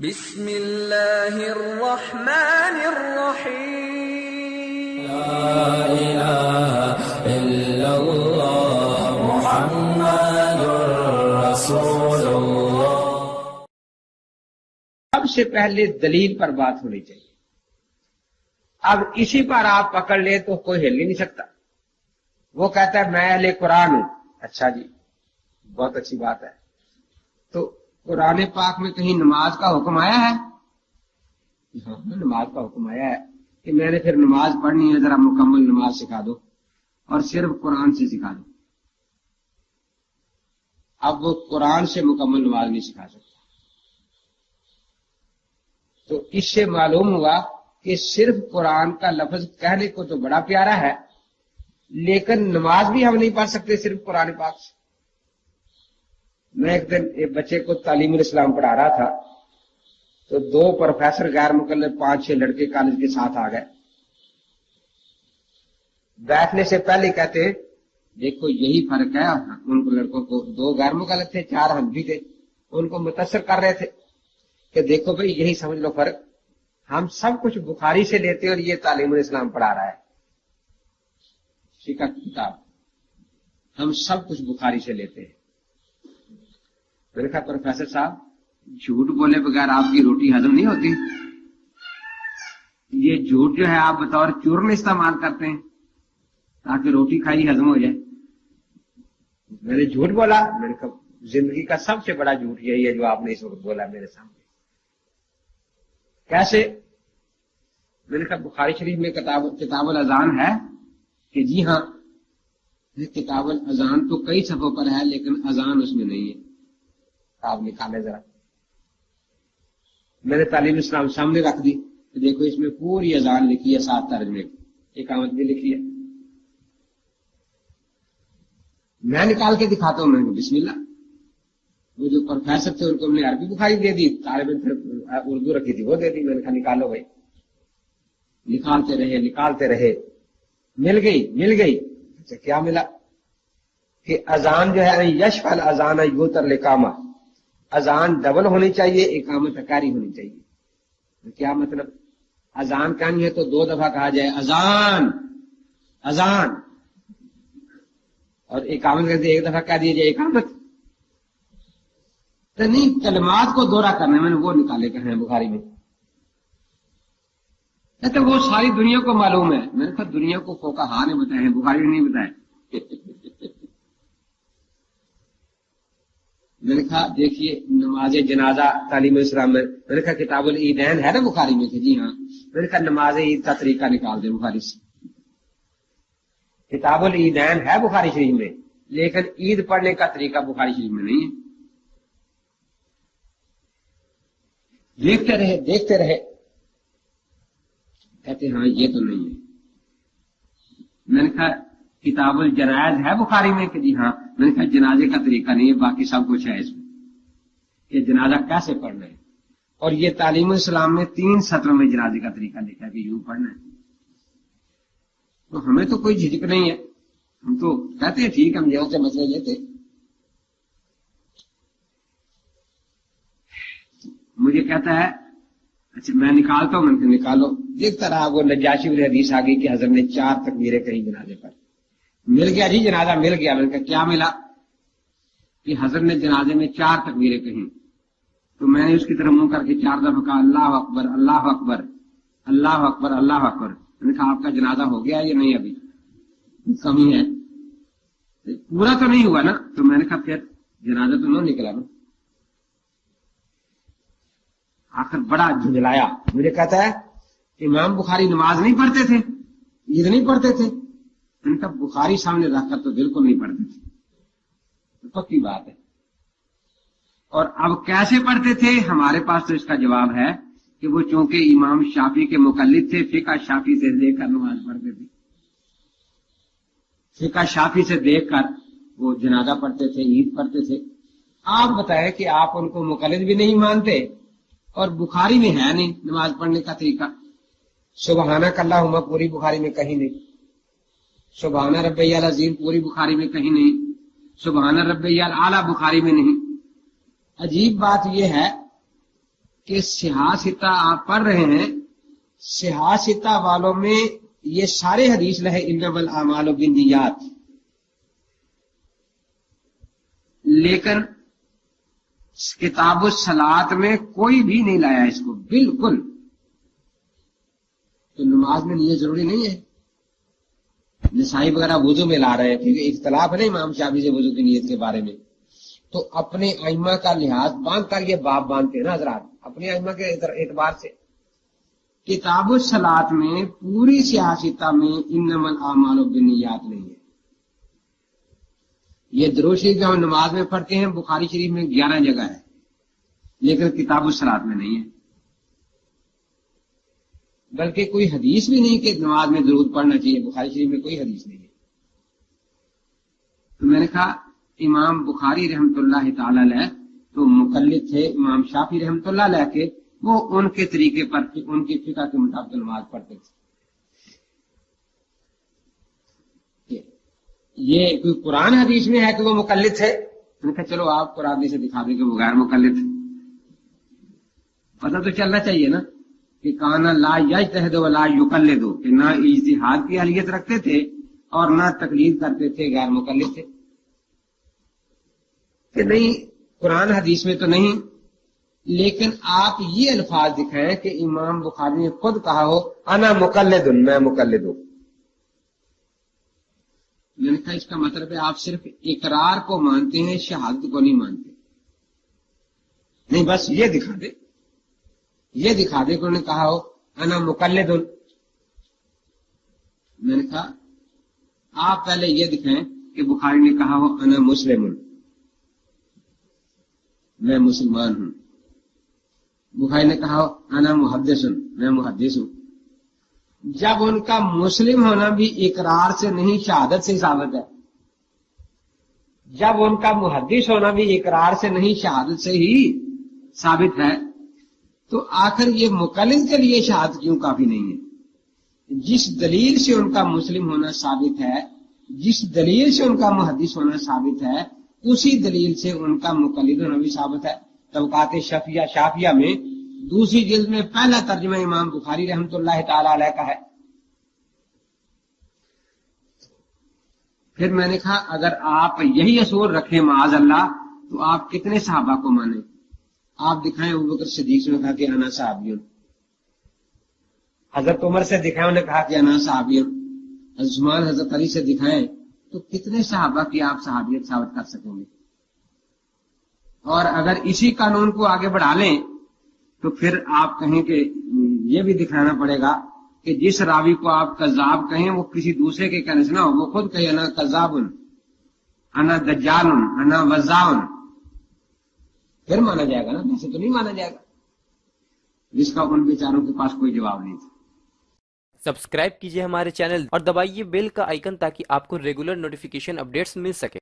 بسم اللہ الرحمن الرحیم لا الہ الا اللہ محمد رسول اللہ۔ سب سے پہلے دلیل پر بات ہونی چاہیے۔ اب اسی پر آپ پکڑ لے تو کوئی ہل ہی نہیں سکتا۔ وہ کہتا ہے میں اہل قرآن ہوں، اچھا جی بہت اچھی بات ہے، تو قرآن پاک میں کہیں نماز کا حکم آیا ہے؟ ہاں نماز کا حکم آیا ہے کہ میں نے پھر نماز پڑھنی ہے، ذرا مکمل نماز سکھا دو اور صرف قرآن سے سکھا دو۔ اب وہ قرآن سے مکمل نماز نہیں سکھا سکتا، تو اس سے معلوم ہوا کہ صرف قرآن کا لفظ کہنے کو تو بڑا پیارا ہے، لیکن نماز بھی ہم نہیں پڑھ سکتے صرف قرآن پاک سے۔ میں ایک دن ایک بچے کو تعلیم الاسلام پڑھا رہا تھا، تو دو پروفیسر غیر مکلف 5-6 لڑکے کالج کے ساتھ آ گئے۔ بیٹھنے سے پہلے کہتے ہیں دیکھو یہی فرق ہے، ان کو لڑکوں کو 2 غیر مکلف تھے، 4 حنفی تھے، ان کو متاثر کر رہے تھے کہ دیکھو بھئی یہی سمجھ لو فرق، ہم سب کچھ بخاری سے لیتے اور یہ تعلیم الاسلام پڑھا رہا ہے، فقہ کی کتاب، ہم سب کچھ بخاری سے لیتے ہیں۔ میں نے کہا پروفیسر صاحب جھوٹ بولے بغیر آپ کی روٹی ہضم نہیں ہوتی، یہ جھوٹ جو ہے آپ بطور چورن استعمال کرتے ہیں تاکہ روٹی کھائی ہضم ہو جائے۔ میں نے جھوٹ بولا؟ میں نے کہا زندگی کا سب سے بڑا جھوٹ یہی ہے جو آپ نے اس وقت بولا میرے سامنے۔ کیسے؟ میں نے کہا بخاری شریف میں کتاب الاذان ہے کہ جی ہاں کتاب الاذان تو کئی صفحوں پر ہے لیکن اذان اس میں نہیں ہے، آپ نکالے ذرا۔ میں نے تعلیم اسلام سامنے رکھ دی کہ دیکھو اس میں پوری اذان لکھی ہے، 7 ترجمے، اقامت بھی لکھی ہے۔ میں نکال کے دکھاتا ہوں، میں بسم اللہ۔ وہ جو پروفیسر تھے ان کو ہم نے عربی بخاری دے دی، طالب علم پھر اردو رکھی تھی وہ دے دی۔ میں نے کہا نکالو بھائی، نکالتے رہے، مل گئی۔ اچھا کیا ملا؟ کہ اذان جو ہے یشفع الاذان یوتر الاقامہ، اذان ڈبل ہونی چاہیے، اقامت اکاری ہونی چاہیے۔ کیا مطلب؟ اذان کہانی ہے تو 2 دفعہ کہا جائے اذان اذان، اور اقامت کہتے 1 دفعہ کہہ دیا جائے اقامت، تو نہیں کلمات کو دوہرا کرنا ہے۔ میں نے وہ نکالے کہ ہیں بخاری میں، تو وہ ساری دنیا کو معلوم ہے۔ میں نے کہا دنیا کو فقہا نے بتائے ہیں، بخاری نے نہیں بتائے۔ میں نے کہا دیکھیے نماز جنازہ تعلیم اسلام میں نے کہا کتاب العیدین ہے نا بخاری میں، کہ جی ہاں۔ میں نے کہا نماز عید کا طریقہ نکال دیں بخاری سے۔ کتاب العیدین ہے بخاری شریف میں لیکن عید پڑھنے کا طریقہ بخاری شریف میں نہیں ہے۔ دیکھتے رہے کہتے ہاں یہ تو نہیں ہے۔ میں نے کہا کتاب الجنائز ہے بخاری میں، کہ جی ہاں۔ میں نے کہا جنازے کا طریقہ نہیں ہے، باقی سب کچھ ہے اس میں، یہ جنازہ کیسے پڑھنا ہے، اور یہ تعلیم الاسلام میں 3 سطروں میں جنازے کا طریقہ لکھا ہے کہ یوں پڑھنا ہے۔ تو ہمیں تو کوئی جھجک نہیں ہے، ہم تو کہتے ہیں ٹھیک ہم یہاں سے مسئلے لیتے۔ مجھے کہتا ہے اچھا میں نکالتا ہوں، میں نے نکالو۔ دیکھتا رہا وہ نجاشی والی حدیث آ گئی کہ حضرت نے 4 تکبیریں کہیں جنازے پر، مل گیا جی جنازہ مل گیا۔ میں نے کہا کیا ملا؟ کہ حضرت نے جنازے میں 4 تکبیریں کہیں، تو میں نے اس کی طرف منہ کر کے 4 دفعہ کہا اللہ اکبر اللہ اکبر اللہ اکبر اللہ اکبر۔ میں نے کہا آپ کا جنازہ ہو گیا یا نہیں؟ ابھی کمی ہے، پورا تو نہیں ہوا نا۔ تو میں نے کہا پھر جنازہ تو نہ نکلا نا۔ آخر بڑا جھنجلایا، مجھے کہتا ہے امام بخاری نماز نہیں پڑھتے تھے، عید نہیں پڑھتے تھے۔ ان کا بخاری سامنے رکھ کر تو بالکل نہیں پڑھتے تھے، پکی بات ہے۔ اور اب کیسے پڑھتے تھے؟ ہمارے پاس تو اس کا جواب ہے کہ وہ چونکہ امام شافعی کے مقلد تھے، فقہ شافعی سے دیکھ کر نماز پڑھتے تھے، فقہ شافعی سے دیکھ کر وہ جنازہ پڑھتے تھے، عید پڑھتے تھے۔ آپ بتائیں کہ آپ ان کو مقلد بھی نہیں مانتے اور بخاری میں ہے نہیں نماز پڑھنے کا طریقہ۔ سبحانک اللہم پوری بخاری میں کہیں نہیں، سبحان ربی العظیم پوری بخاری میں کہیں نہیں، سبحان ربی الاعلی بخاری میں نہیں۔ عجیب بات یہ ہے کہ سیاستہ آپ پڑھ رہے ہیں، سیاستہ والوں میں یہ سارے حدیث لہے انما الاعمال بالنیات، لیکن کتاب الصلاۃ میں کوئی بھی نہیں لایا اس کو بالکل. تو نماز میں نیت ضروری نہیں ہے. نسائی وغیرہ وضو میں لا رہے ہیں، کیونکہ اختلاف ہے نا امام شافعی سے وضو کی نیت کے بارے میں. تو اپنے ائمہ کا لحاظ باندھ کر یہ باب باندھتے ہیں نا حضرات، اپنے ائمہ کے اعتبار سے. کتاب الصلاۃ میں پوری سیاستہ میں انما الاعمال بالنیات نہیں ہے. یہ درود شریف جو ہم نماز میں پڑھتے ہیں بخاری شریف میں 11 جگہ ہے، لیکن کتاب الصلاۃ میں نہیں ہے. بلکہ کوئی حدیث بھی نہیں کہ نماز میں درود پڑھنا چاہیے، بخاری شریف میں کوئی حدیث نہیں ہے. تو میں نے کہا امام بخاری رحمۃ اللہ تعالی علیہ تو مقلد تھے امام شافعی رحمۃ اللہ علیہ کے، وہ ان کے طریقے پر ان کی فقہ کے مطابق نماز پڑھتے تھے. یہ کوئی قرآن حدیث میں ہے کہ وہ مقلد تھے؟ میں نے کہا چلو آپ قرآن حدیث سے دکھا دیں کہ وہ غیر مقلد تھے. پتہ تو چلنا چاہیے نا کہ کانا لا یجتہد ولا یقلد، کہ نہ اجتہاد کی اہلیت رکھتے تھے اور نہ تقلید کرتے تھے، غیر مقلد تھے. کہ نہیں قرآن حدیث میں تو نہیں، لیکن آپ یہ الفاظ دکھائیں کہ امام بخاری نے خود کہا ہو انا مقلد، میں مقلد ہوں. میں نے کہا اس کا مطلب ہے آپ صرف اقرار کو مانتے ہیں، شہادت کو نہیں مانتے. نہیں بس یہ دکھا دے، یہ دکھا دے کہ انہوں نے کہا ہو انا مقلد. میں نے کہا آپ پہلے یہ دکھائیں کہ بخاری نے کہا ہو انا مسلم، میں مسلمان ہوں. بخاری نے کہا ہو انا محدث، میں محدث ہوں. جب ان کا مسلم ہونا بھی اقرار سے نہیں شہادت سے ثابت ہے، جب ان کا محدث ہونا بھی اقرار سے نہیں شہادت سے ہی ثابت ہے، تو آخر یہ مقلد کے لیے شہادت کیوں کافی نہیں ہے؟ جس دلیل سے ان کا مسلم ہونا ثابت ہے، جس دلیل سے ان کا محدث ہونا ثابت ہے، اسی دلیل سے ان کا مقلد ہونا بھی ثابت ہے. طبقات شافعیہ میں دوسری جلد میں پہلا ترجمہ امام بخاری رحمۃ اللہ تعالی علیہ کا ہے. پھر میں نے کہا اگر آپ یہی اصول رکھیں معاذ اللہ تو آپ کتنے صحابہ کو مانیں؟ آپ دکھائیں ابوبکر صدیق نے کہا کہ انا صحابی ہوں، حضرت عمر سے دکھائیں انہوں نے کہا کہ انا صحابی ہوں، حضرت عثمان حضرت علی سے دکھائیں، تو کتنے صحابہ کی آپ صحابیت ثابت کر سکیں گے؟ اور اگر اسی قانون کو آگے بڑھا لیں تو پھر آپ کہیں کہ یہ بھی دکھانا پڑے گا کہ جس راوی کو آپ کذاب کہیں وہ کسی دوسرے کے کہنے سے نہ ہو، وہ خود کہے انا کذاب، انا دجال، انا وزاع، پھر مانا جائے گا نا، ویسے تو نہیں مانا جائے گا. جس کا ان بیچاروں کے پاس کوئی جواب نہیں تھا. سبسکرائب کیجئے ہمارے چینل اور دبائیے بیل کا آئیکن تاکہ آپ کو ریگولر نوٹیفیکیشن اپڈیٹس مل سکے.